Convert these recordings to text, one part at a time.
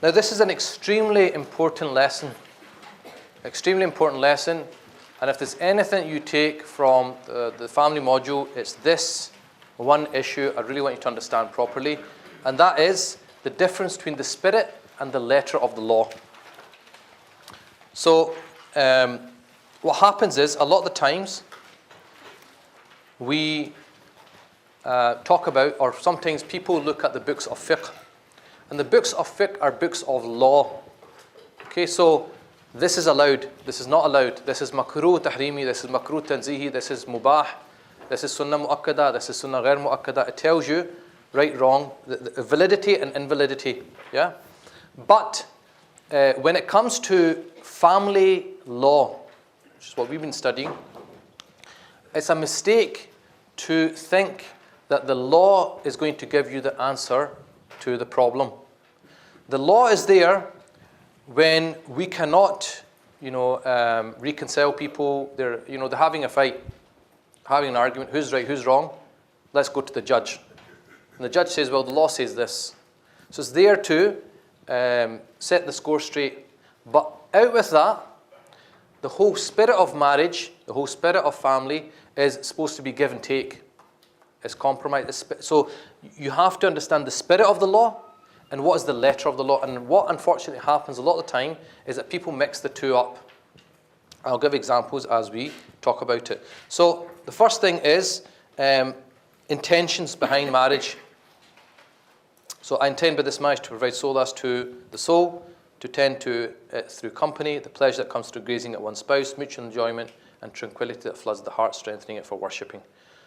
Now this is an extremely important lesson. Extremely important lesson. And if there's anything you take from the family module, it's this one issue I really want you to understand properly. And that is the difference between the spirit and the letter of the law. So what happens is, a lot of the times, we talk about, or sometimes people look at the books of fiqh. And the books of fiqh are books of law. Okay, so this is allowed, this is not allowed, this is makruh tahrimi, this is makruh tanzihi, this is mubah, this is sunnah mu'akkada, this is sunnah ghair mu'akkada. It tells you right, wrong, the validity and invalidity. Yeah? But when it comes to family law, which is what we've been studying, it's a mistake to think that the law is going to give you the answer to the problem. The law is there when we cannot, reconcile people. They're having a fight, having an argument. Who's right? Who's wrong? Let's go to the judge. And the judge says, well, the law says this. So it's there to set the score straight. But out with that, the whole spirit of marriage, the whole spirit of family is supposed to be give and take. It's compromise. So you have to understand the spirit of the law and what is the letter of the law. And what unfortunately happens a lot of the time is that people mix the two up. I'll give examples as we talk about it. So the first thing is intentions behind marriage. So I intend by this marriage to provide solace to the soul, to tend to it through company, the pleasure that comes through gazing at one's spouse, mutual enjoyment, and tranquility that floods the heart, strengthening it for worshipping.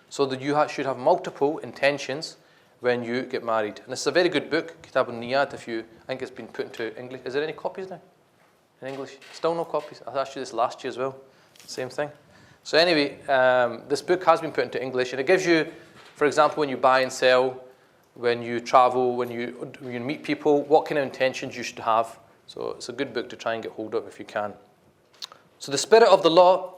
So that you should have multiple intentions when you get married. And this is a very good book, Kitab al-Niyat, I think it's been put into English. Is there any copies now? In English? Still no copies? I asked you this last year as well. Same thing. So anyway, this book has been put into English, and it gives you, for example, when you buy and sell, when you travel, when you meet people, what kind of intentions you should have. So it's a good book to try and get hold of if you can. So the spirit of the law,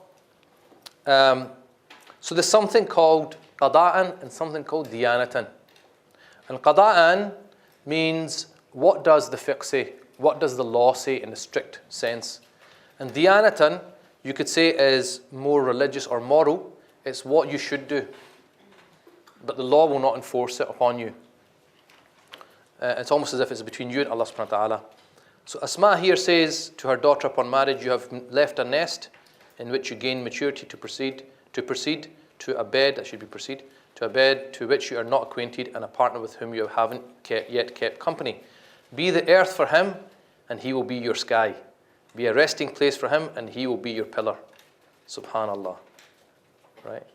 so there's something called qada'an and something called diyanatan. And qada'an means, what does the fiqh say? What does the law say in a strict sense? And diyanatan, you could say, is more religious or moral. It's what you should do. But the law will not enforce it upon you. It's almost as if it's between you and Allah subhanahu wa ta'ala. So Asma here says to her daughter upon marriage, you have left a nest in which you gain maturity to proceed to a bed, that should be proceed, to a bed to which you are not acquainted, and a partner with whom you haven't yet kept company. Be the earth for him, and he will be your sky. Be a resting place for him, and he will be your pillar. Subhanallah. Right?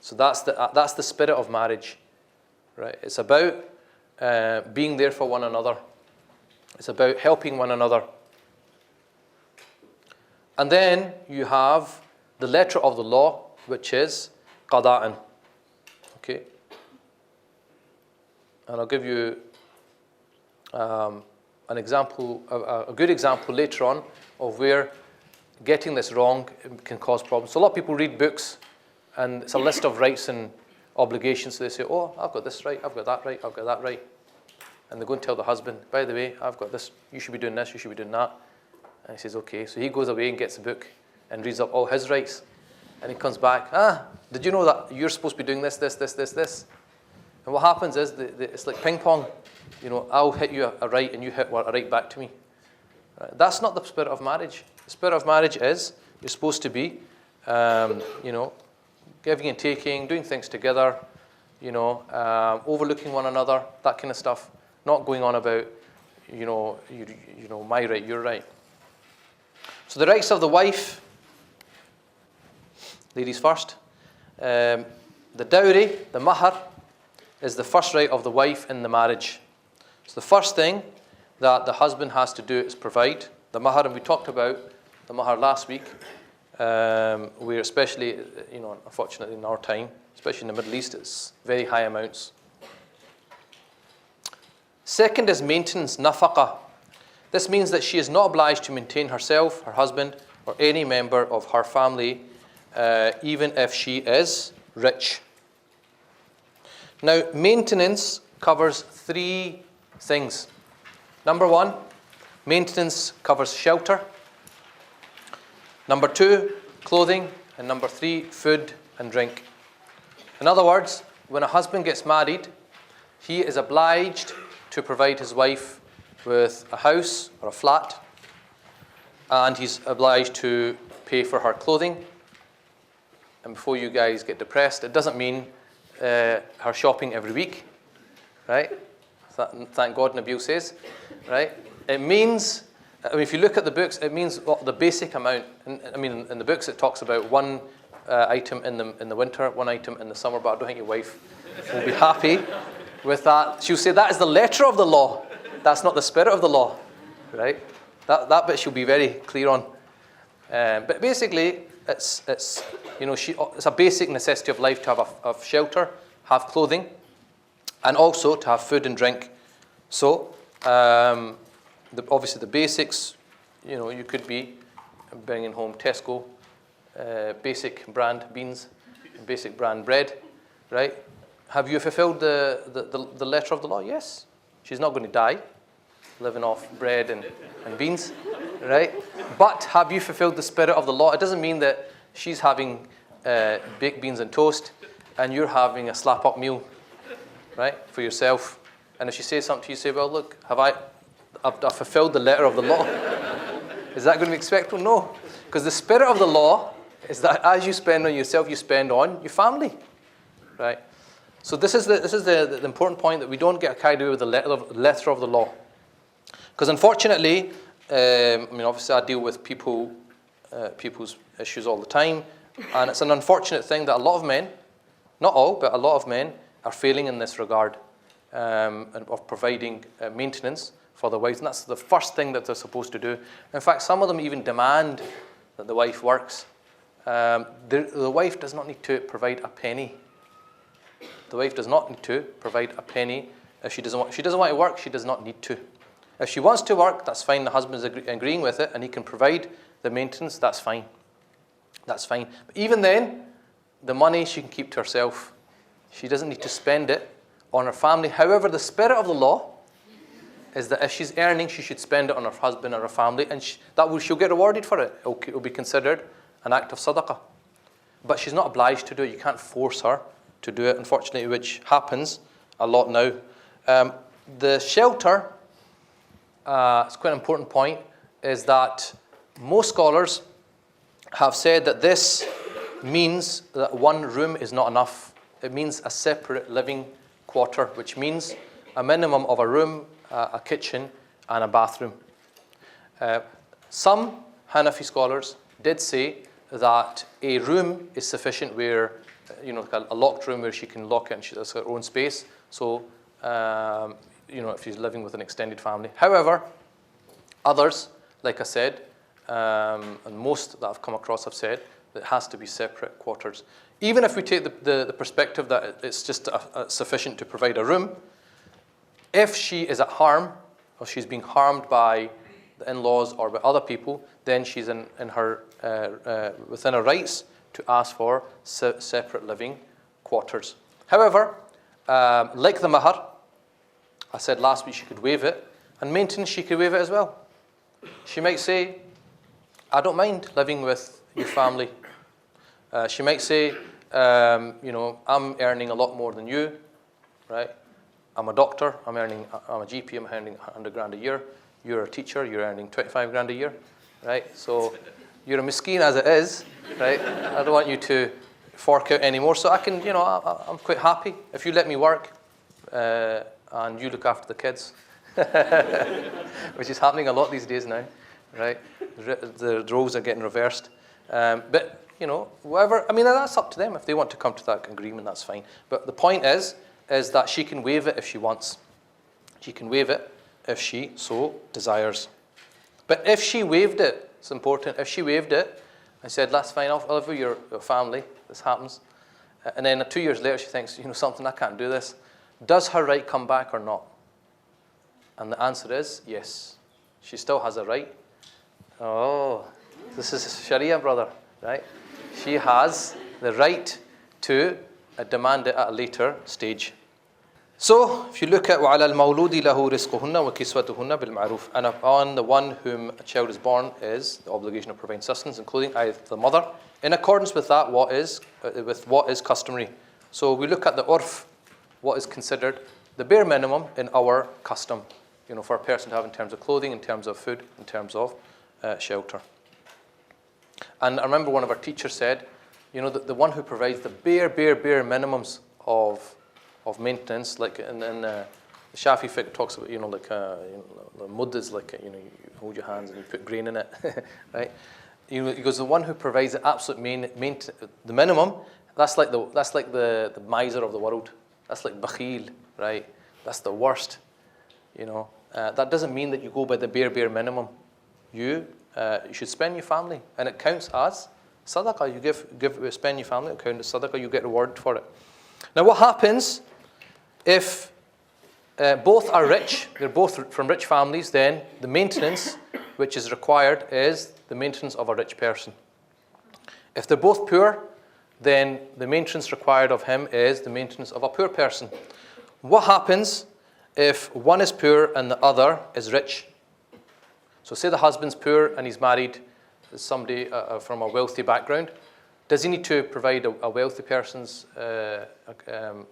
So that's the spirit of marriage. Right? It's about being there for one another. It's about helping one another. And then you have the letter of the law, which is qada'an. Okay? And I'll give you an example, a good example later on of where getting this wrong can cause problems. So a lot of people read books and it's a list of rights and obligations. So they say, oh, I've got this right, I've got that right, I've got that right. And they go and tell the husband, by the way, I've got this, you should be doing this, you should be doing that. And he says, okay. So he goes away and gets the book and reads up all his rights. And he comes back, did you know that you're supposed to be doing this, this, this, this, this? And what happens is, it's like ping pong. I'll hit you a right and you hit a right back to me. Right? That's not the spirit of marriage. The spirit of marriage is, you're supposed to be, giving and taking, doing things together, overlooking one another, that kind of stuff. Not going on about, my right, your right. So the rights of the wife, ladies first. The dowry, the mahar, is the first right of the wife in the marriage. So the first thing that the husband has to do is provide the mahar, and we talked about the mahar last week, where especially, unfortunately in our time, especially in the Middle East, it's very high amounts. Second is maintenance, nafaqah. This means that she is not obliged to maintain herself, her husband, or any member of her family, even if she is rich. Now, maintenance covers three things. Number 1, maintenance covers shelter. Number 2, clothing. And number 3, food and drink. In other words, when a husband gets married, he is obliged to provide his wife with a house or a flat, and he's obliged to pay for her clothing. And before you guys get depressed, it doesn't mean her shopping every week, right? Thank God Nabil says, right? It means, if you look at the books, it means the basic amount. In the books it talks about one item in the winter, one item in the summer, but I don't think your wife will be happy with that. She'll say that is the letter of the law. That's not the spirit of the law, right? That bit she'll be very clear on. But basically, it's a basic necessity of life to have shelter, have clothing, and also to have food and drink. So, obviously the basics, you could be bringing home Tesco, basic brand beans, basic brand bread, right? Have you fulfilled the letter of the law? Yes. She's not going to die living off bread and beans, right? But have you fulfilled the spirit of the law? It doesn't mean that she's having baked beans and toast and you're having a slap-up meal, right, for yourself. And if she says something to you, say, well, look, I've fulfilled the letter of the law. Is that going to be acceptable? No. Because the spirit of the law is that as you spend on yourself, you spend on your family, right? So this is the important point, that we don't get carried away with the letter of the law. Because unfortunately, obviously I deal with people's issues all the time, and it's an unfortunate thing that a lot of men, not all, but a lot of men are failing in this regard of providing maintenance for their wives, and that's the first thing that they're supposed to do. In fact, some of them even demand that the wife works. The wife does not need to provide a penny. The wife does not need to provide a penny. If she doesn't want to work, she does not need to. If she wants to work, that's fine. The husband is agreeing with it, and he can provide the maintenance. That's fine. That's fine. But even then, the money she can keep to herself. She doesn't need to spend it on her family. However, the spirit of the law is that if she's earning, she should spend it on her husband or her family, and she'll get rewarded for it. It will be considered an act of sadaqah. But she's not obliged to do it. You can't force her to do it, unfortunately, which happens a lot now. The shelter, it's quite an important point, is that most scholars have said that this means that one room is not enough. It means a separate living quarter, which means a minimum of a room, a kitchen, and a bathroom. Some Hanafi scholars did say that a room is sufficient, where, a locked room where she can lock it and she has her own space. So, if she's living with an extended family. However, others, like I said, and most that I've come across have said that it has to be separate quarters. Even if we take the perspective that it's just sufficient to provide a room, if she is at harm, or she's being harmed by the in-laws or by other people, then she's within her rights to ask for separate living quarters. However, like the mahar, I said last week she could waive it, and maintenance she could waive it as well. She might say, I don't mind living with your family. She might say, I'm earning a lot more than you, right? I'm a doctor, I'm a GP, I'm earning 100 grand a year. You're a teacher, you're earning 25 grand a year, right? So you're a miskeen as it is, right? I don't want you to fork out anymore. So I can, I'm quite happy if you let me work and you look after the kids, which is happening a lot these days now, right? The roles are getting reversed. But, whatever, that's up to them. If they want to come to that agreement, that's fine. But the point is that she can waive it if she wants. She can waive it if she so desires. But if she waived it, it's important, if she waived it and said, that's fine, I'll live with your family, this happens, and then 2 years later she thinks, something, I can't do this, does her right come back or not? And the answer is yes. She still has a right. Oh, this is Sharia, brother, right? She has the right to demand it at a later stage. So, if you look at وَعَلَى الْمَوْلُودِ لَهُ رِزْقُهُنَّ وَكِسْوَتُهُنَّ بِالْمَعْرُوفِ, and on the one whom a child is born is the obligation of providing sustenance, including the mother, in accordance with that with what is customary. So we look at the urf, what is considered the bare minimum in our custom, for a person to have in terms of clothing, in terms of food, in terms of shelter. And I remember one of our teachers said, the one who provides the bare minimums of maintenance, like in the Shafi fiqh talks about, the mud is like, you hold your hands and you put grain in it, right? He goes, the one who provides the absolute the minimum, that's like the miser of the world. That's like bakhil, right? That's the worst, That doesn't mean that you go by the bare minimum. You should spend your family, and it counts as sadaqah. You spend your family, it counts as sadaqah, you get rewarded for it. Now what happens if both are rich, they're both from rich families, then the maintenance which is required is the maintenance of a rich person. If they're both poor, then the maintenance required of him is the maintenance of a poor person. What happens if one is poor and the other is rich? So say the husband's poor and he's married to somebody from a wealthy background. Does he need to provide a wealthy person's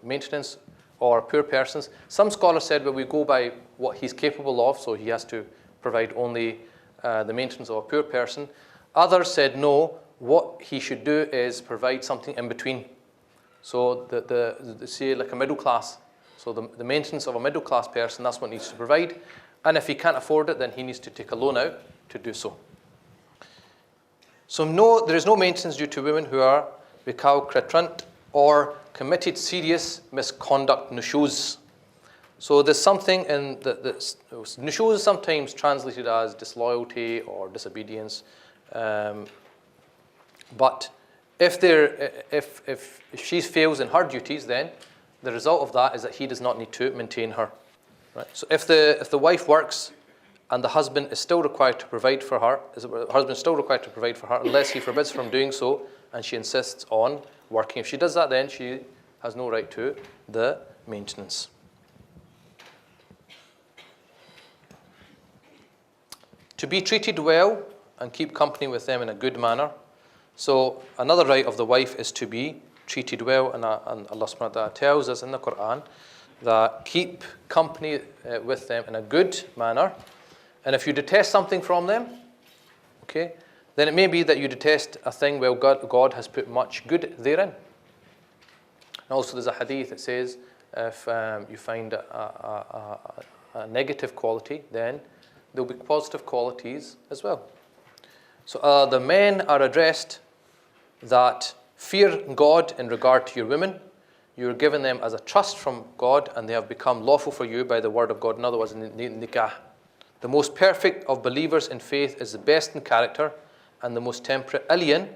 maintenance or a poor person's? Some scholars said, well, we go by what he's capable of, so he has to provide only the maintenance of a poor person. Others said, no, what he should do is provide something in between. So say like a middle class. So the maintenance of a middle class person, that's what he needs to provide. And if he can't afford it, then he needs to take a loan out to do so. So no, there is no maintenance due to women who are recalcitrant or committed serious misconduct, nushuz. So there's something in nushuz is sometimes translated as disloyalty or disobedience. But if she fails in her duties, then the result of that is that he does not need to maintain her. Right? So if the wife works and the husband is still required to provide for her, unless he forbids her from doing so, and she insists on working. If she does that, then she has no right to the maintenance. To be treated well and keep company with them in a good manner. So another right of the wife is to be treated well, and Allah subhanahu wa ta'ala tells us in the Quran that keep company with them in a good manner. And if you detest something from them, okay, then it may be that you detest a thing where God has put much good therein. And also there's a hadith that says if you find a negative quality, then there will be positive qualities as well. So the men are addressed that fear God in regard to your women. You're given them as a trust from God, and they have become lawful for you by the word of God. In other words, nikah. The most perfect of believers in faith is the best in character and the most temperate, alien,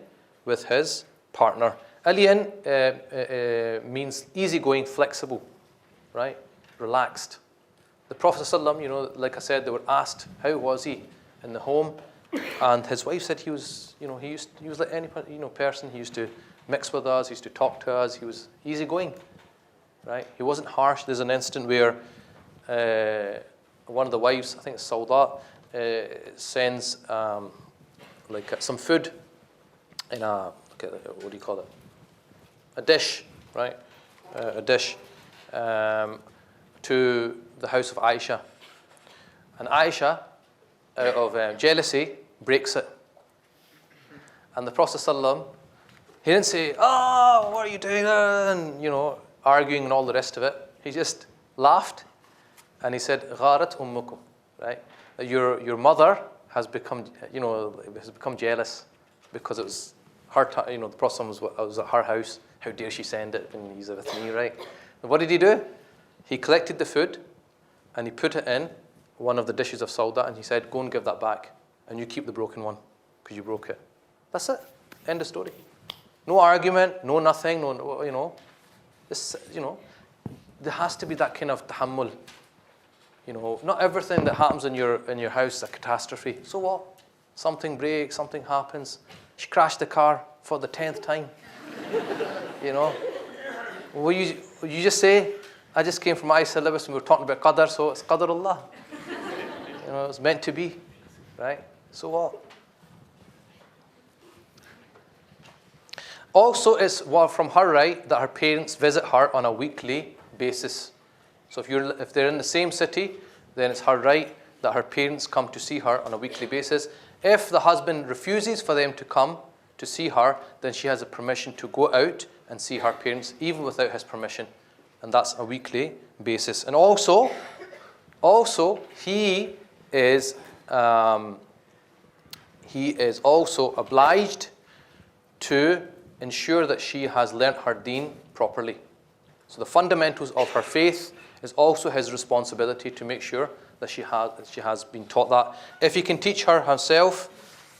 with his partner. Alien means easygoing, flexible, right? Relaxed. The Prophet ﷺ, like I said, they were asked, how was he in the home? And his wife said he was like any person. He used to mix with us, he used to talk to us, he was easygoing, right? He wasn't harsh. There's an instant where one of the wives, I think it's Saudat, sends some food in what do you call it? A dish, right? A dish to the house of Aisha. And Aisha, out of jealousy, breaks it. And the Prophet ﷺ, he didn't say, oh, what are you doing? And, arguing and all the rest of it. He just laughed. And he said, "Gharat ummukum," right? Your mother has become, jealous because it was her time. The Prophet was at her house. How dare she send it when he's with me, right? And what did he do? He collected the food and he put it in one of the dishes of Sauda, and he said, "Go and give that back, and you keep the broken one because you broke it." That's it. End of story. No argument. No nothing. No. This, there has to be that kind of tahammul. Not everything that happens in your house is a catastrophe. So what? Something breaks, something happens. She crashed the car for the 10th time. Will you just say, I just came from iSyllabus and we were talking about qadar, so it's qadarullah. It's meant to be, right? So what? Also, it's from her right that her parents visit her on a weekly basis. So if they're in the same city, then it's her right that her parents come to see her on a weekly basis. If the husband refuses for them to come to see her, then she has a permission to go out and see her parents, even without his permission. And that's a weekly basis. And also he is also obliged to ensure that she has learnt her deen properly. So the fundamentals of her faith is also his responsibility to make sure that she has been taught that. If he can teach her himself,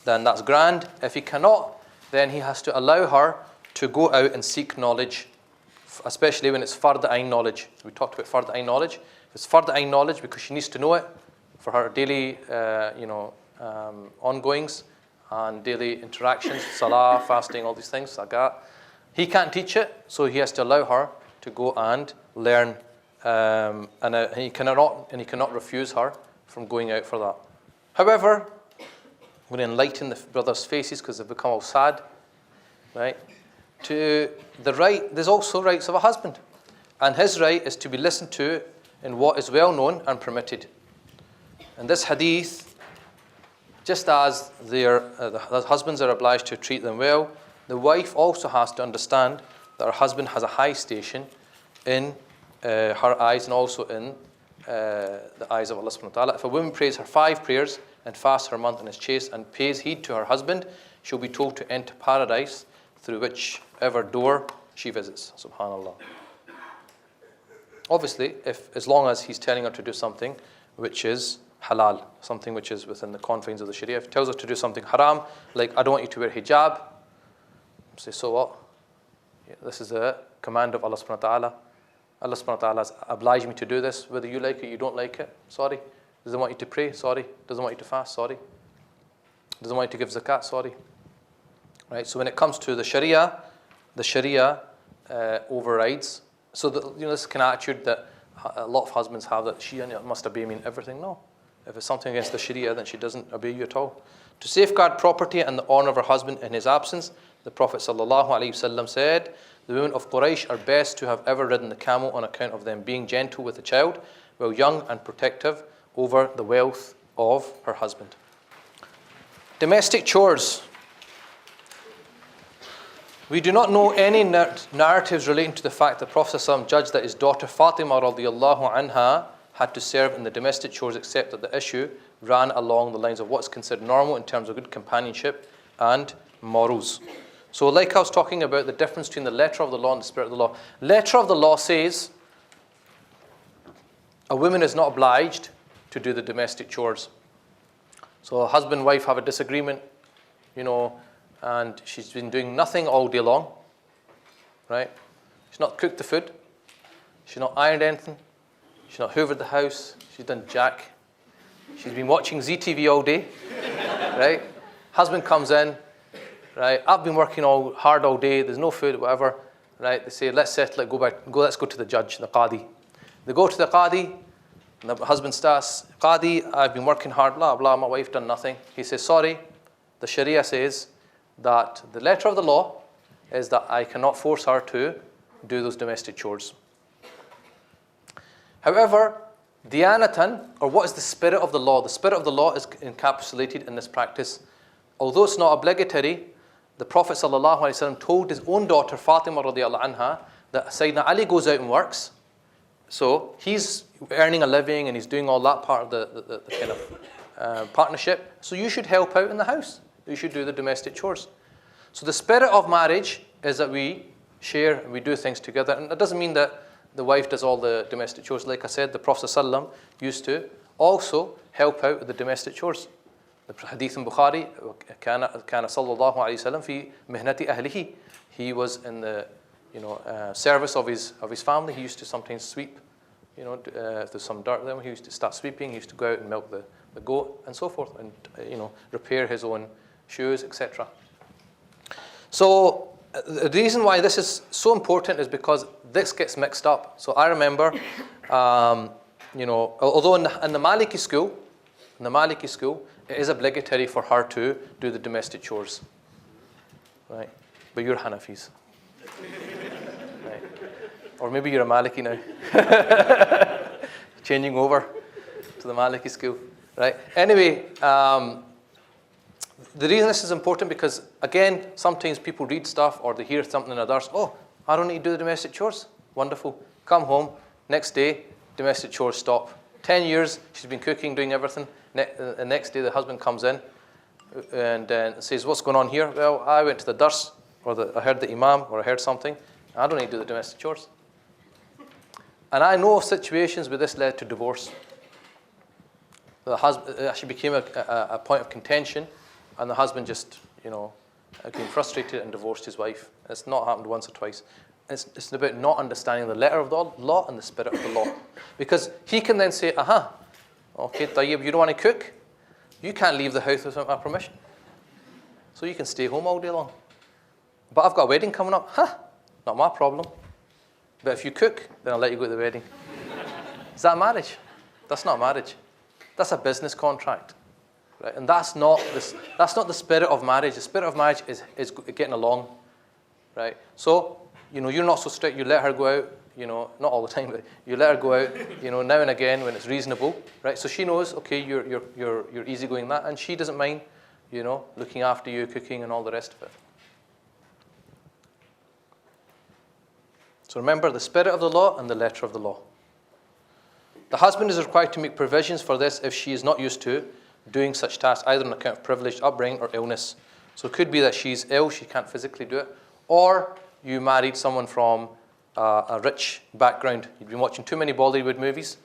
then that's grand. If he cannot, then he has to allow her to go out and seek knowledge, especially when it's fard ayn knowledge. We talked about fard ayn knowledge. If it's fard ayn knowledge because she needs to know it for her daily ongoings and daily interactions, salah, fasting, all these things, zakat. He can't teach it, so he has to allow her to go and learn. And he cannot refuse her from going out for that. However, I'm going to enlighten the brothers' faces because they've become all sad. Right? To the right, there's also rights of a husband. And his right is to be listened to in what is well known and permitted. And this hadith, just as the husbands are obliged to treat them well, the wife also has to understand that her husband has a high station in her eyes and also in the eyes of Allah subhanahu wa ta'ala. If a woman prays her 5 prayers and fasts her month and is chaste and pays heed to her husband, she'll be told to enter paradise through whichever door she visits. Subhanallah. Obviously, as long as he's telling her to do something which is halal, something which is within the confines of the Sharia. If he tells her to do something haram, like I don't want you to wear hijab, say, so what? Yeah, this is a command of Allah subhanahu wa ta'ala. Allah subhanahu wa ta'ala has obliged me to do this, whether you like it, you don't like it, sorry. Doesn't want you to pray, sorry. Doesn't want you to fast, sorry. Doesn't want you to give zakat, sorry. Right, so when it comes to the Sharia overrides. So this kind of attitude that a lot of husbands have, that she must obey me in everything. No. If it's something against the Sharia, then she doesn't obey you at all. To safeguard property and the honor of her husband in his absence, the Prophet ﷺ said, the women of Quraysh are best to have ever ridden the camel on account of them being gentle with the child, while young and protective over the wealth of her husband. Domestic chores. We do not know any narratives relating to the fact that Prophet ﷺ judged that his daughter Fatima radiallahu anha had to serve in the domestic chores, except that the issue ran along the lines of what's considered normal in terms of good companionship and morals. So like I was talking about the difference between the letter of the law and the spirit of the law. Letter of the law says a woman is not obliged to do the domestic chores. So a husband and wife have a disagreement, and she's been doing nothing all day long, right? She's not cooked the food. She's not ironed anything. She's not hoovered the house. She's done jack. She's been watching ZTV all day, right? Husband comes in, right? I've been working hard all day. There's no food, whatever, right? They say, let's settle it. Let's go to the judge, the qadi. They go to the qadi, and the husband starts, Qadi, I've been working hard, blah, blah, my wife done nothing. He says, sorry, the Sharia says that the letter of the law is that I cannot force her to do those domestic chores. However, Diyanatan, or what is the spirit of the law? The spirit of the law is encapsulated in this practice. Although it's not obligatory, the Prophet ﷺ told his own daughter Fatima radiallahu anha that Sayyidina Ali goes out and works. So he's earning a living and he's doing all that part of the kind of partnership. So you should help out in the house. You should do the domestic chores. So the spirit of marriage is that we share and we do things together. And that doesn't mean that the wife does all the domestic chores. Like I said, the Prophet ﷺ used to also help out with the domestic chores. The hadith in Bukhari, كان صلى الله عليه وسلم في مهنة أهله. He was in the service of his family. He used to sometimes sweep. If there's some dirt there, he used to start sweeping. He used to go out and milk the goat and so forth, and repair his own shoes, etc. So The reason why this is so important is because this gets mixed up. So I remember, although in the Maliki school, it is obligatory for her to do the domestic chores, right? But you're Hanafis, right? Or maybe you're a Maliki now, changing over to the Maliki school, right? Anyway, the reason this is important because, again, sometimes people read stuff or they hear something in others. Oh, I don't need to do the domestic chores. Wonderful. Come home, next day, domestic chores stop. 10 years, she's been cooking, doing everything. The next day, the husband comes in and says, what's going on here? Well, I went to the dars, or I heard the imam, or I heard something. I don't need to do the domestic chores. And I know of situations where this led to divorce. The husband, it actually became a point of contention, and the husband just, became frustrated and divorced his wife. It's not happened once or twice. It's about not understanding the letter of the law and the spirit of the law. Because he can then say, okay, Tayyib, you don't want to cook? You can't leave the house without my permission. So you can stay home all day long. But I've got a wedding coming up. Not my problem. But if you cook, then I'll let you go to the wedding. Is that marriage? That's not marriage. That's a business contract. Right? And that's not the spirit of marriage. The spirit of marriage is getting along. Right? So, you're not so strict. You let her go out, not all the time, but you let her go out, now and again when it's reasonable. Right? So she knows, okay, you're easygoing that, and she doesn't mind, looking after you, cooking, and all the rest of it. So remember the spirit of the law and the letter of the law. The husband is required to make provisions for this if she is not used to doing such tasks, either on account of privileged upbringing or illness. So it could be that she's ill, she can't physically do it, or you married someone from a rich background. You've been watching too many Bollywood movies,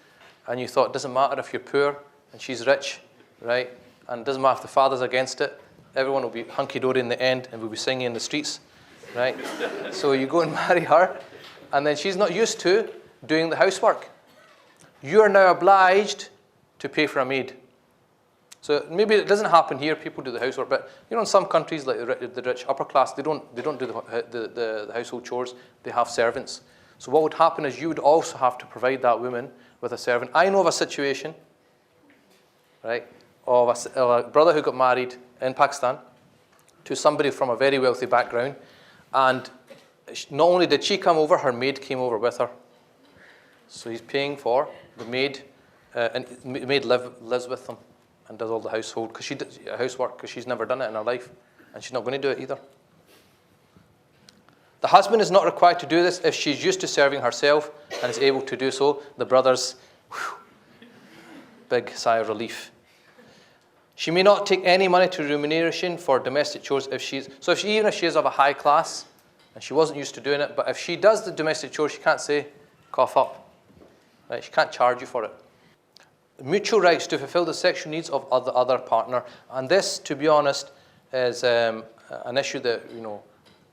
and you thought it doesn't matter if you're poor and she's rich, right? And it doesn't matter if the father's against it. Everyone will be hunky-dory in the end, and we'll be singing in the streets, right? So you go and marry her, and then she's not used to doing the housework. You are now obliged to pay for a maid. So maybe it doesn't happen here. People do the housework, but in some countries like the rich upper class, they don't do the household chores. They have servants. So what would happen is you would also have to provide that woman with a servant. I know of a situation, right, of a brother who got married in Pakistan to somebody from a very wealthy background, and not only did she come over, her maid came over with her. So he's paying for the maid, and the maid lives with them and does all the household housework because she's never done it in her life, and she's not going to do it either. The husband is not required to do this if she's used to serving herself and is able to do so. The brothers, big sigh of relief. She may not take any monetary remuneration for domestic chores even if she is of a high class and she wasn't used to doing it, but if she does the domestic chores, she can't say, cough up. Right? She can't charge you for it. Mutual rights to fulfill the sexual needs of the other partner. And this, to be honest, is an issue that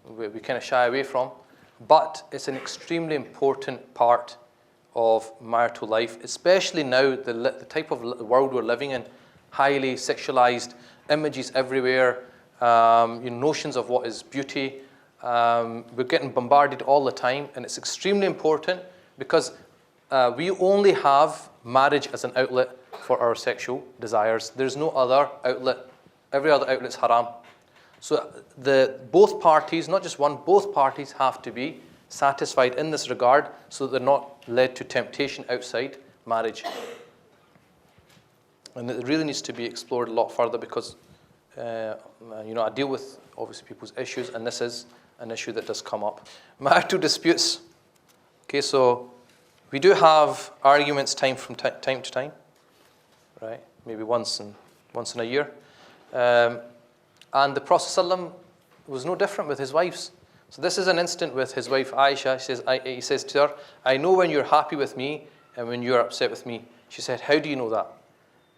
we kind of shy away from. But it's an extremely important part of marital life, especially now, the type of world we're living in. Highly sexualized, images everywhere, notions of what is beauty. We're getting bombarded all the time, and it's extremely important because we only have marriage as an outlet for our sexual desires. There's no other outlet. Every other outlet's haram. So both parties, not just one, both parties have to be satisfied in this regard so that they're not led to temptation outside marriage. And it really needs to be explored a lot further because, I deal with, obviously, people's issues, and this is an issue that does come up. Marital disputes. Okay, so we do have arguments time to time, right? Maybe once in a year. And the Prophet ﷺ was no different with his wives. So this is an incident with his wife Aisha. He says to her, I know when you're happy with me and when you're upset with me. She said, how do you know that?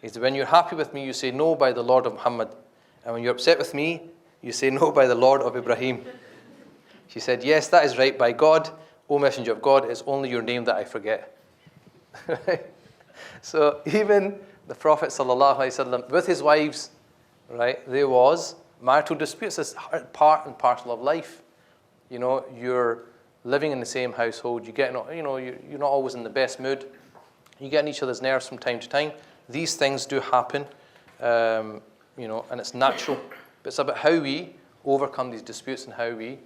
He said, when you're happy with me, you say no by the Lord of Muhammad. And when you're upset with me, you say no by the Lord of Ibrahim. She said, yes, that is right. By God, O Messenger of God, it's only your name that I forget. So even the Prophet ﷺ, with his wives, right, there was marital disputes as part and parcel of life. you know, you're living in the same household, you get, you know, you're not always in the best mood, you get on each other's nerves from time to time. These things do happen, you know, and it's natural. But it's about how we overcome these disputes and how we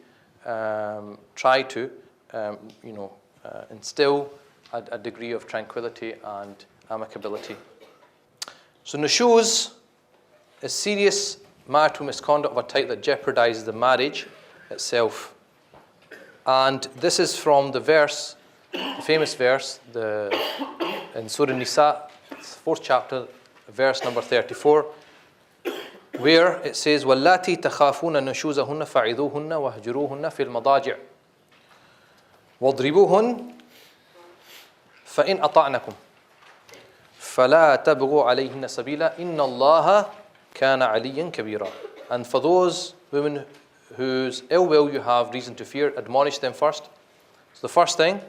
try to, you know, instill a degree of tranquility and amicability. So nushuz is serious marital misconduct of a type that jeopardizes the marriage itself. And this is from the verse, the famous verse, in Surah Nisa, 4th chapter, verse number 34, where it says, وَاللَّاتِي تَخَافُونَ نُشُوزَهُنَّ فَعِذُوهُنَّ وَهْجُرُوهُنَّ فِي الْمَضَاجِعِ وَاضْرِبُوهُنَّ فَإِنْ أَطَعْنَكُمْ فَلَا تَبْغُوا عَلَيْهِنَّ سَبِيلًا إِنَّ اللَّهَ كَانَ عَلِيًّا كَبِيرًا. And for those women whose ill will you have reason to fear, admonish them first. So the first thing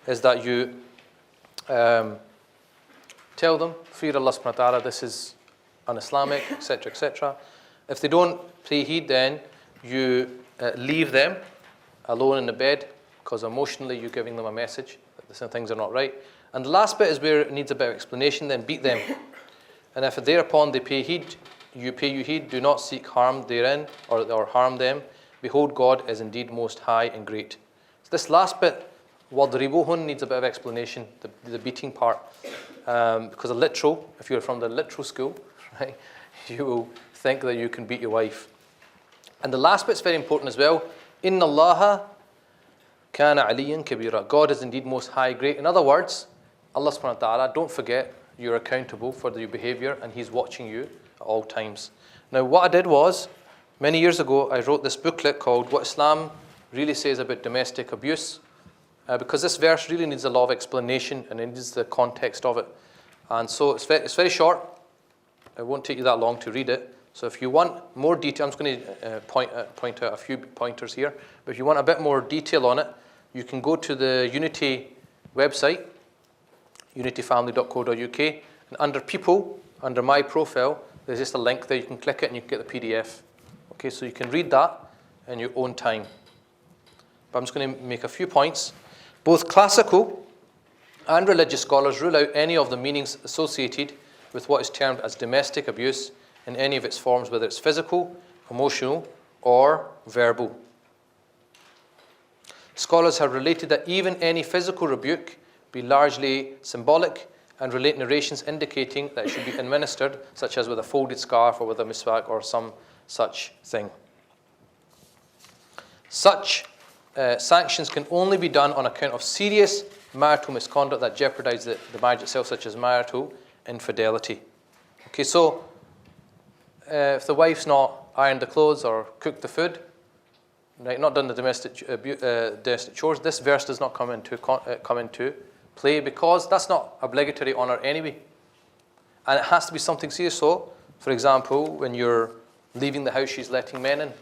is that you tell them, fear Allah subhanahu wa ta'ala, this is un-Islamic, etc., etc. If they don't pay heed, then you leave them alone in the bed, because emotionally you're giving them a message that some things are not right. And the last bit is where it needs a bit of explanation, then beat them. And if thereupon they pay heed, you heed, do not seek harm therein or harm them. Behold, God is indeed most high and great. So this last bit, وَضْرِبُوهُنْ, needs a bit of explanation, the beating part. Because if you're from the literal school, right, you will think that you can beat your wife. And the last bit's very important as well. إِنَّ اللَّهَ كَانَ عَلِيًّا كَبِيرًا. God is indeed most high, great. In other words, Allah subhanahu wa ta'ala, don't forget you're accountable for your behavior and He's watching you at all times. Now what I did was, many years ago, I wrote this booklet called What Islam Really Says About Domestic Abuse, because this verse really needs a lot of explanation and it needs the context of it. And so it's very short. It won't take you that long to read it. So if you want more detail, I'm just going to point out a few pointers here. But if you want a bit more detail on it, you can go to the Unity website, unityfamily.co.uk, and under People, under my profile, there's just a link there. You can click it and you can get the PDF. Okay, so you can read that in your own time. But I'm just going to make a few points. Both classical and religious scholars rule out any of the meanings associated with what is termed as domestic abuse in any of its forms, whether it's physical, emotional, or verbal. Scholars have related that even any physical rebuke be largely symbolic and relate narrations indicating that it should be administered, such as with a folded scarf or with a miswak or some such thing. Such sanctions can only be done on account of serious marital misconduct that jeopardize the marriage itself, such as marital infidelity. Okay, so if the wife's not ironed the clothes or cooked the food, right, not done the domestic chores, this verse does not come into play, because that's not obligatory on her anyway. And it has to be something serious. So, for example, when you're leaving the house, she's letting men in.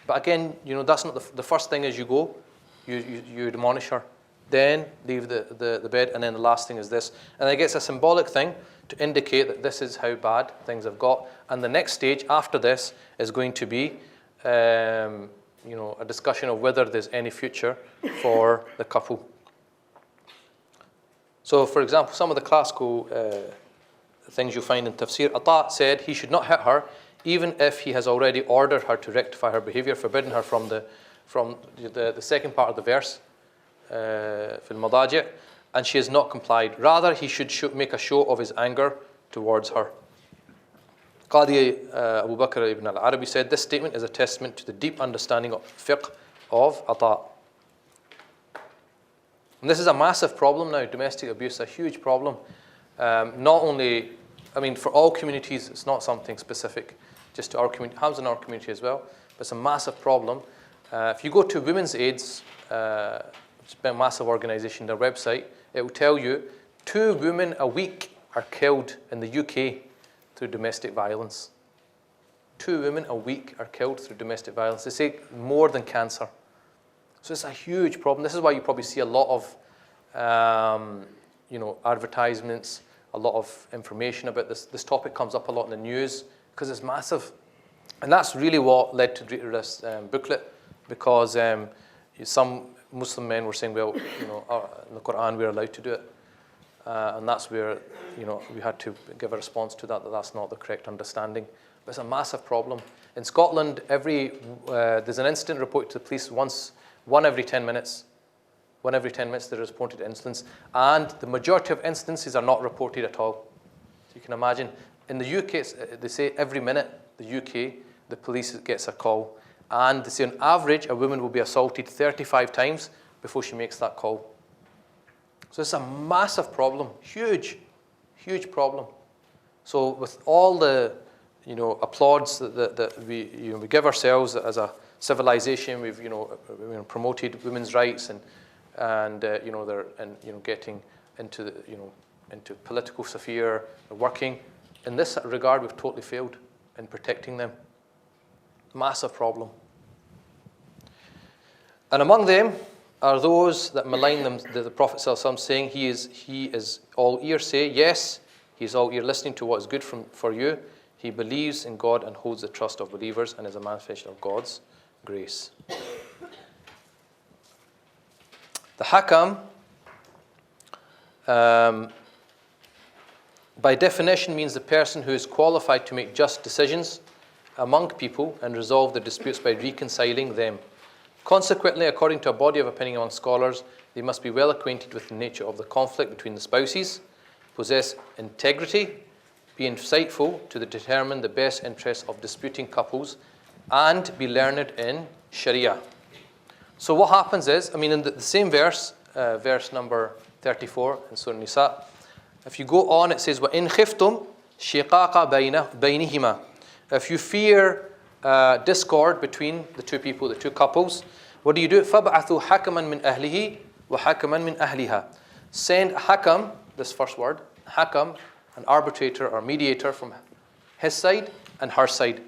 But again, you know, that's not the first thing as you go. You admonish her. Then leave the bed, and then the last thing is this. And I guess a symbolic thing to indicate that this is how bad things have got. And the next stage after this is going to be, you know, a discussion of whether there's any future for the couple. So, for example, some of the classical things you find in tafsir, Ata said he should not hit her, even if he has already ordered her to rectify her behavior, forbidden her from the second part of the verse, fil madaji', and she has not complied. Rather, he should make a show of his anger towards her. Qadi Abu Bakr ibn al-Arabi said, this statement is a testament to the deep understanding of fiqh of Ata. And this is a massive problem now, domestic abuse, a huge problem. Not only, I mean, for all communities, it's not something specific just to our community, it happens in our community as well, but it's a massive problem. If you go to Women's Aid's, it's a massive organization, their website, it will tell you 2 women a week are killed in the UK through domestic violence. 2 women a week are killed through domestic violence. They say more than cancer. So it's a huge problem. This is why you probably see a lot of, you know, advertisements, a lot of information about this. This topic comes up a lot in the news because it's massive. And that's really what led to this booklet, because some Muslim men were saying, well, in the Quran we're allowed to do it, and that's where we had to give a response to that that's not the correct understanding. But it's a massive problem. In Scotland, there's an incident reported to the police one every 10 minutes. 1 every 10 minutes there is reported incidents, and the majority of instances are not reported at all. So you can imagine. In the UK, they say every minute, the UK, the police gets a call, and they say on average a woman will be assaulted 35 times before she makes that call. So it's a massive problem, huge problem. So with all the applauds that we give ourselves as a civilization, we've promoted women's rights and they're getting into into political sphere, working. In this regard, we've totally failed in protecting them. Massive problem. And among them are those that malign them, the Prophet ﷺ saying, he is all ear. Say, yes, he is all ear, listening to what is good for you. He believes in God and holds the trust of believers and is a manifestation of God's grace. The Hakam, by definition, means the person who is qualified to make just decisions among people and resolve the disputes by reconciling them. Consequently, according to a body of opinion among scholars, they must be well acquainted with the nature of the conflict between the spouses, possess integrity, be insightful to determine the best interests of disputing couples, and be learned in Sharia. So what happens is, in the same verse, verse number 34 in Surah Nisa, if you go on, it says, وَإِنْ خِفْتُمْ شِقَاقَ بَيْنِهِمَا. If you fear discord between the two people, the two couples, what do? فَبْعَثُوا حَكَمًا مِنْ أَهْلِهِ وَحَكَمًا مِنْ أَهْلِهَا. Send hakam, this first word, hakam, an arbitrator or mediator from his side and her side.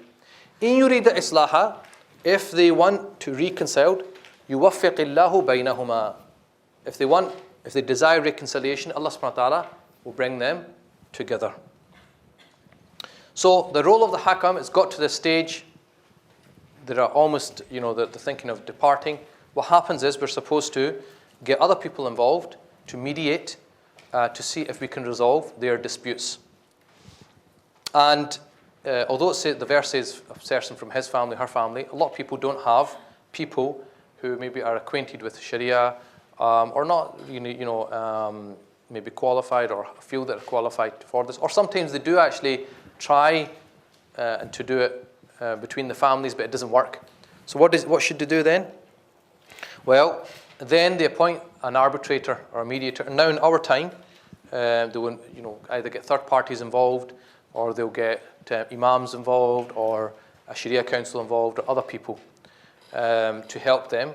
إِن يُرِيدَ إِصْلَاحًا. If they want to reconcile, يُوَفِّقِ اللَّهُ بَيْنَهُمَا. If they desire reconciliation, Allah subhanahu wa ta'ala will bring them together. So the role of the hakam has got to the stage, they're almost, they're thinking of departing. What happens is we're supposed to get other people involved to mediate, to see if we can resolve their disputes. And although the verse says a person from his family, her family, a lot of people don't have people who maybe are acquainted with Sharia or not, maybe qualified or feel that are qualified for this. Or sometimes they do actually try to do it between the families, but it doesn't work. So what should they do then? Well, then they appoint an arbitrator or a mediator. And now in our time, they will either get third parties involved, or they'll get imams involved, or a Sharia council involved, or other people to help them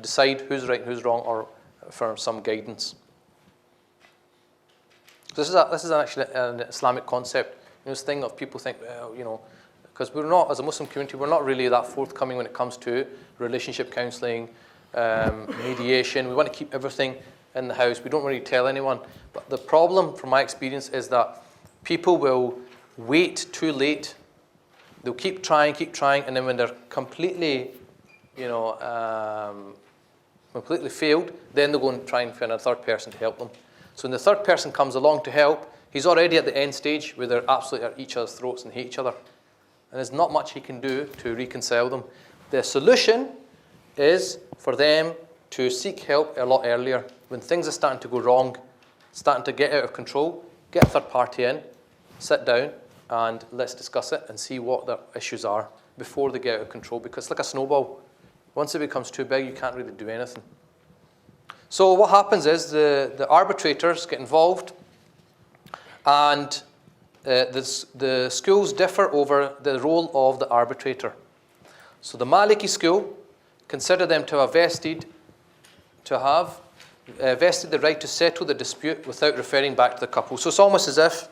decide who's right and who's wrong, or for some guidance. This is actually an Islamic concept. This thing of people think, because we're not, as a Muslim community, we're not really that forthcoming when it comes to relationship counselling, mediation. We want to keep everything in the house. We don't really tell anyone. But the problem, from my experience, is that people will wait too late. They'll keep trying, and then when they're completely, completely failed, then they'll go and try and find a third person to help them. So when the third person comes along to help, he's already at the end stage where they're absolutely at each other's throats and hate each other. And there's not much he can do to reconcile them. The solution is for them to seek help a lot earlier. When things are starting to go wrong, starting to get out of control, get a third party in, sit down, and let's discuss it and see what the issues are before they get out of control. Because it's like a snowball. Once it becomes too big, you can't really do anything. So what happens is the arbitrators get involved, and the schools differ over the role of the arbitrator. So the Maliki school consider them to have vested the right to settle the dispute without referring back to the couple. So it's almost as if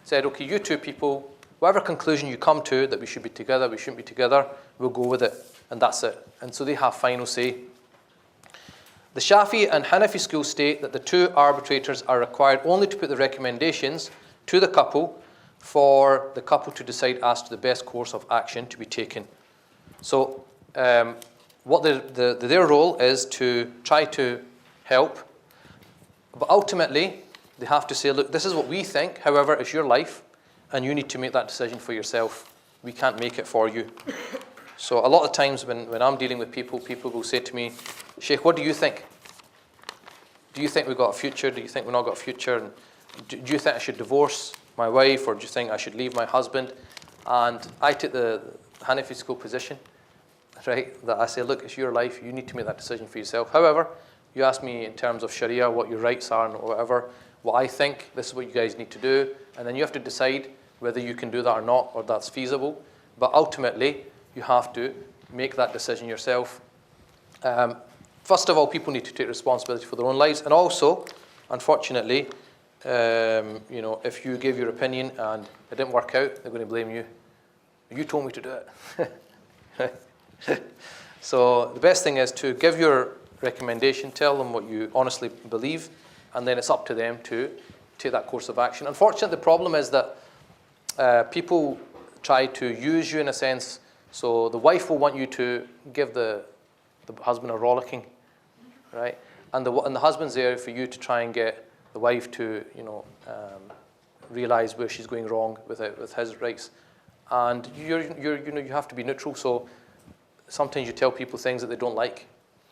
said, okay, you two people, whatever conclusion you come to that we should be together, we shouldn't be together, we'll go with it, and that's it. And so they have final say. The Shafi and Hanafi schools state that the two arbitrators are required only to put the recommendations to the couple for the couple to decide as to the best course of action to be taken. So what their role is to try to help, but ultimately they have to say, look, this is what we think, however, it's your life, and you need to make that decision for yourself. We can't make it for you. So a lot of times when I'm dealing with people, people will say to me, Sheikh, what do you think? Do you think we've got a future? Do you think we've not got a future? And do you think I should divorce my wife, or do you think I should leave my husband? And I take the Hanafi school position, right, that I say, look, it's your life. You need to make that decision for yourself. However, you ask me in terms of Sharia what your rights are and whatever, what I think, this is what you guys need to do. And then you have to decide whether you can do that or not, or that's feasible. But ultimately, you have to make that decision yourself. First of all, people need to take responsibility for their own lives. And also, unfortunately, if you give your opinion and it didn't work out, they're going to blame you. You told me to do it. So the best thing is to give your recommendation, tell them what you honestly believe, and then it's up to them to take that course of action. Unfortunately, the problem is that people try to use you in a sense. So the wife will want you to give the husband a rollicking, right? And the husband's there for you to try and get the wife to, realize where she's going wrong with his rights. And you have to be neutral. So sometimes you tell people things that they don't like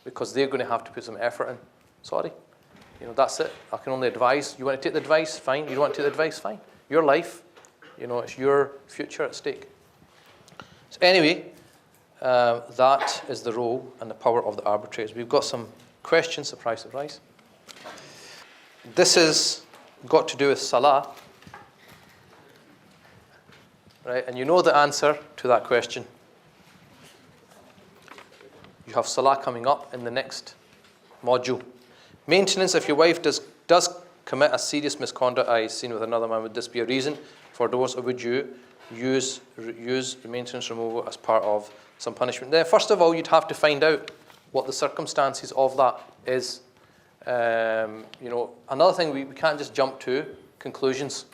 because they're going to have to put some effort in. Sorry, that's it. I can only advise. You want to take the advice? Fine. You don't want to take the advice? Fine. Your life, it's your future at stake. So anyway, that is the role and the power of the arbitrators. We've got some questions, surprise, surprise. This has got to do with salah, right? And you know the answer to that question. You have salah coming up in the next module. Maintenance, if your wife does commit a serious misconduct, i.e. seen with another man, would this be a reason for divorce, or would you use the maintenance removal as part of some punishment? Then, first of all, you'd have to find out what the circumstances of that is. Another thing, we can't just jump to conclusions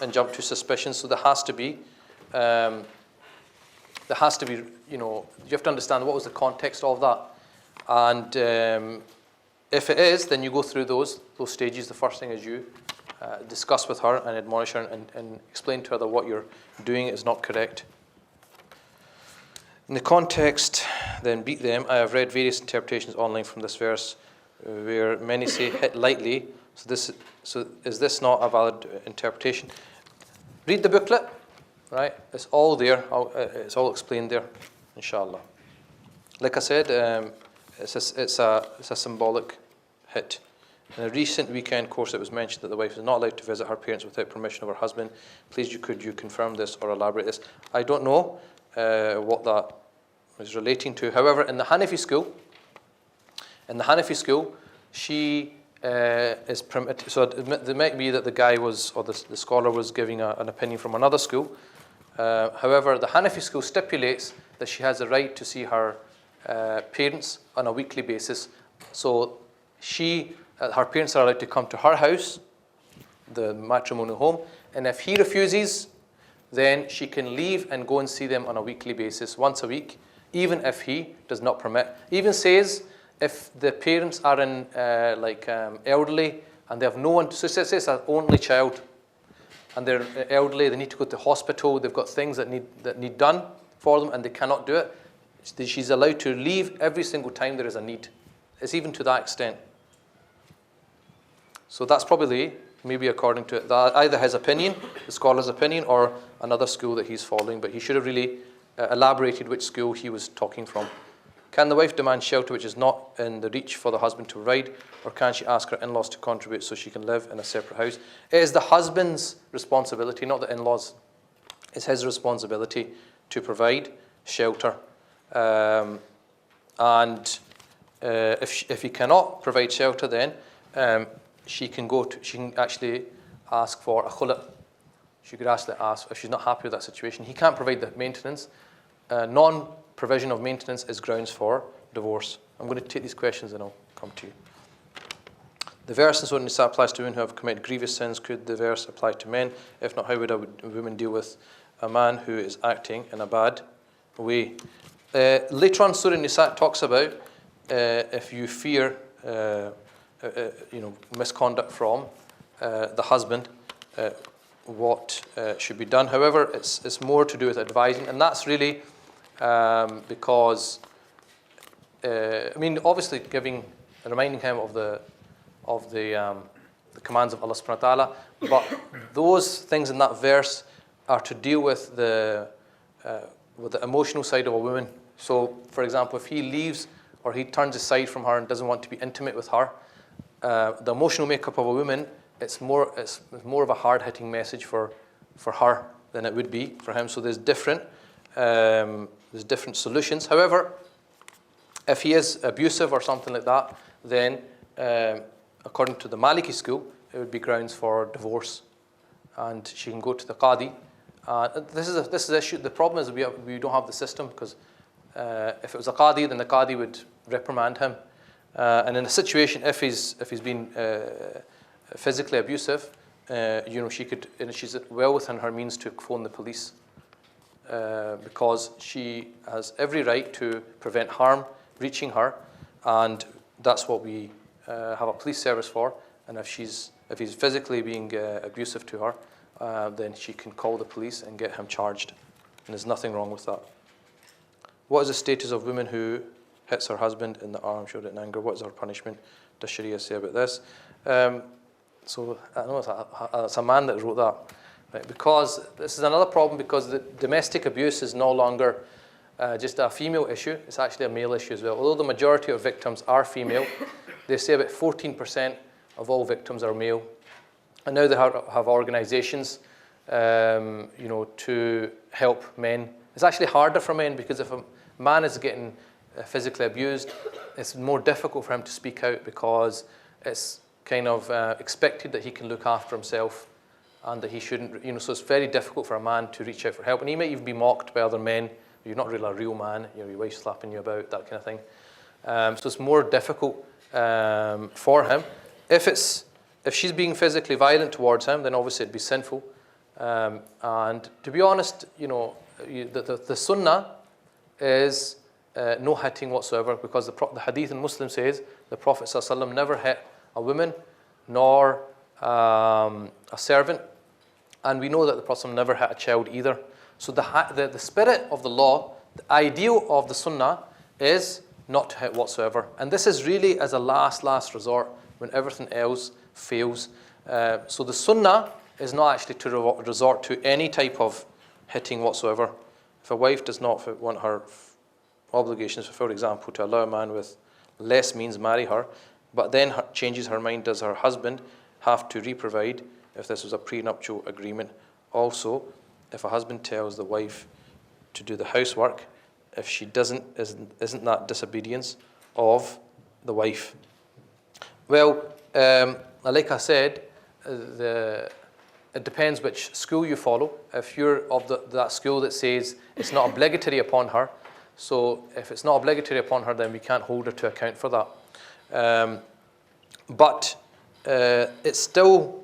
and jump to suspicions. So there has to be, you have to understand what was the context of that. And if it is, then you go through those stages. The first thing is you discuss with her and admonish her and explain to her that what you're doing is not correct. In the context, then beat them. I have read various interpretations online from this verse where many say hit lightly. So is this not a valid interpretation? Read the booklet, right? It's all there. It's all explained there, inshallah. Like I said, it's a symbolic hit. In a recent weekend course, it was mentioned that the wife is not allowed to visit her parents without permission of her husband. Please, could you confirm this or elaborate this? I don't know what that is relating to. However, in the Hanafi school, she is permitted. So it might be that the guy was, or the scholar was giving an opinion from another school. However, the Hanafi school stipulates that she has the right to see her parents on a weekly basis. So her parents are allowed to come to her house, the matrimonial home, and if he refuses, then she can leave and go and see them on a weekly basis, once a week, even if he does not permit. Even says if the parents are elderly and they have no one, so say it's an only child and they're elderly, they need to go to the hospital, they've got things that need done for them and they cannot do it, she's allowed to leave every single time there is a need. It's even to that extent. So that's probably, maybe according to either his opinion, the scholar's opinion, or another school that he's following, but he should have really elaborated which school he was talking from. Can the wife demand shelter which is not in the reach for the husband to provide, or can she ask her in-laws to contribute so she can live in a separate house? It is the husband's responsibility, not the in-laws. It's his responsibility to provide shelter. If he cannot provide shelter, then she can actually ask for a khula. She could actually ask if she's not happy with that situation. He can't provide the maintenance. Non-provision of maintenance is grounds for divorce. I'm going to take these questions and I'll come to you. The verse in Surah Nisa applies to women who have committed grievous sins. Could the verse apply to men? If not, how would a woman deal with a man who is acting in a bad way? Later on, Surah Nisa talks about if you fear misconduct from the husband, what should be done. However, it's more to do with advising, and that's really because obviously reminding him of the commands of Allah subhanahu wa ta'ala, but those things in that verse are to deal with the emotional side of a woman. So, for example, if he leaves or he turns aside from her and doesn't want to be intimate with her, the emotional makeup of a woman, it's more of a hard-hitting message for her than it would be for him. So there's different solutions. However, if he is abusive or something like that, then according to the Maliki school, it would be grounds for divorce, and she can go to the Qadi. This is the issue. The problem is we don't have the system, because if it was a Qadi, then the Qadi would reprimand him. And in a situation, if he's been physically abusive, she could, and she's well within her means to phone the police, because she has every right to prevent harm reaching her, and that's what we have a police service for. And if he's physically being abusive to her, then she can call the police and get him charged, and there's nothing wrong with that. What is the status of women who hits her husband in the arm, showed it in anger? What is her punishment? Does Sharia say about this? So I know it's a man that wrote that, right? Because this is another problem, because the domestic abuse is no longer just a female issue. It's actually a male issue as well. Although the majority of victims are female, they say about 14% of all victims are male. And now they have organizations, to help men. It's actually harder for men, because if a man is getting physically abused, it's more difficult for him to speak out, because it's kind of expected that he can look after himself, and that he shouldn't, so it's very difficult for a man to reach out for help. And he might even be mocked by other men. You're not really a real man, your wife's slapping you about, that kind of thing. So it's more difficult for him. If she's being physically violent towards him, then obviously it'd be sinful. And to be honest, the sunnah is no hitting whatsoever, because the hadith in Muslim says the Prophet ﷺ never hit a woman nor a servant, and we know that the Prophet never hit a child either. So the spirit of the law, the ideal of the sunnah, is not to hit whatsoever. And this is really as a last resort when everything else fails. So the sunnah is not actually to resort to any type of hitting whatsoever. If a wife does not want her obligations, for example, to allow a man with less means marry her, but then changes her mind, does her husband have to reprovide if this was a prenuptial agreement? Also, if a husband tells the wife to do the housework, if she doesn't, isn't that disobedience of the wife? Well, like I said, it depends which school you follow. If you're of that school that says it's not obligatory upon her, so if it's not obligatory upon her, then we can't hold her to account for that. But it's still,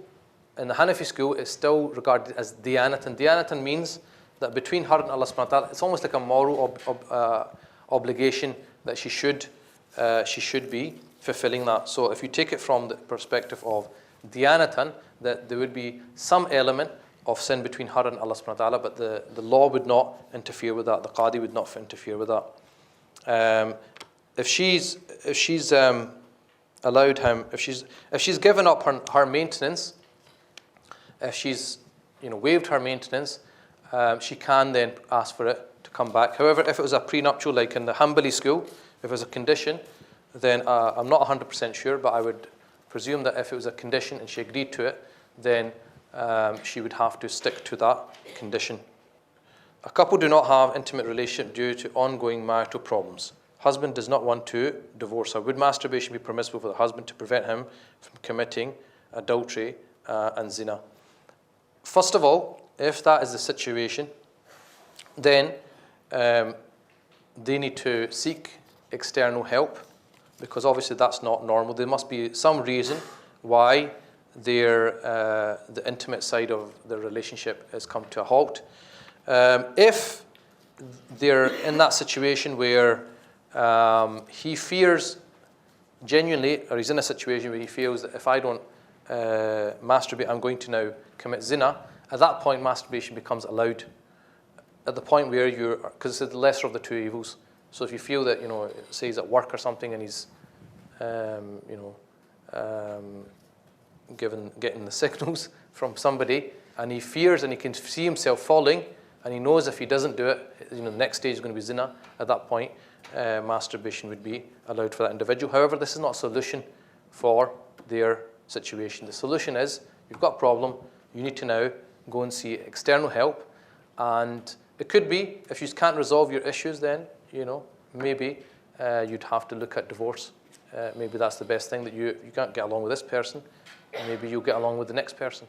in the Hanafi school, it's still regarded as diyanatan. Diyanatan means that between her and Allah subhanahu wa ta'ala, it's almost like a moral obligation that she should be fulfilling that. So if you take it from the perspective of diyanatan, that there would be some element of sin between her and Allah subhanahu wa ta'ala, but the law would not interfere with that. The qadi would not interfere with that. If she's allowed him, if she's given up her maintenance, if she's waived her maintenance, she can then ask for it to come back. However, if it was a prenuptial, like in the Hanbali school, if it was a condition, then I'm not 100% sure, but I would presume that if it was a condition and she agreed to it, then she would have to stick to that condition. A couple do not have intimate relationship due to ongoing marital problems. Husband does not want to divorce her. Would masturbation be permissible for the husband to prevent him from committing adultery and zina? First of all, if that is the situation, then they need to seek external help, because obviously that's not normal. There must be some reason why the intimate side of the relationship has come to a halt. If they're in that situation where he fears genuinely, or he's in a situation where he feels that if I don't masturbate, I'm going to now commit zina. At that point, masturbation becomes allowed. At the point where you're, because it's the lesser of the two evils. So if you feel that, say he's at work or something and he's, getting the signals from somebody, and he fears and he can see himself falling, and he knows if he doesn't do it, the next stage is going to be zina. At that point, masturbation would be allowed for that individual. However, this is not a solution for their situation. The solution is, you've got a problem, you need to now go and see external help, and it could be, if you can't resolve your issues, then, maybe you'd have to look at divorce. Maybe that's the best thing, that you can't get along with this person, maybe you'll get along with the next person.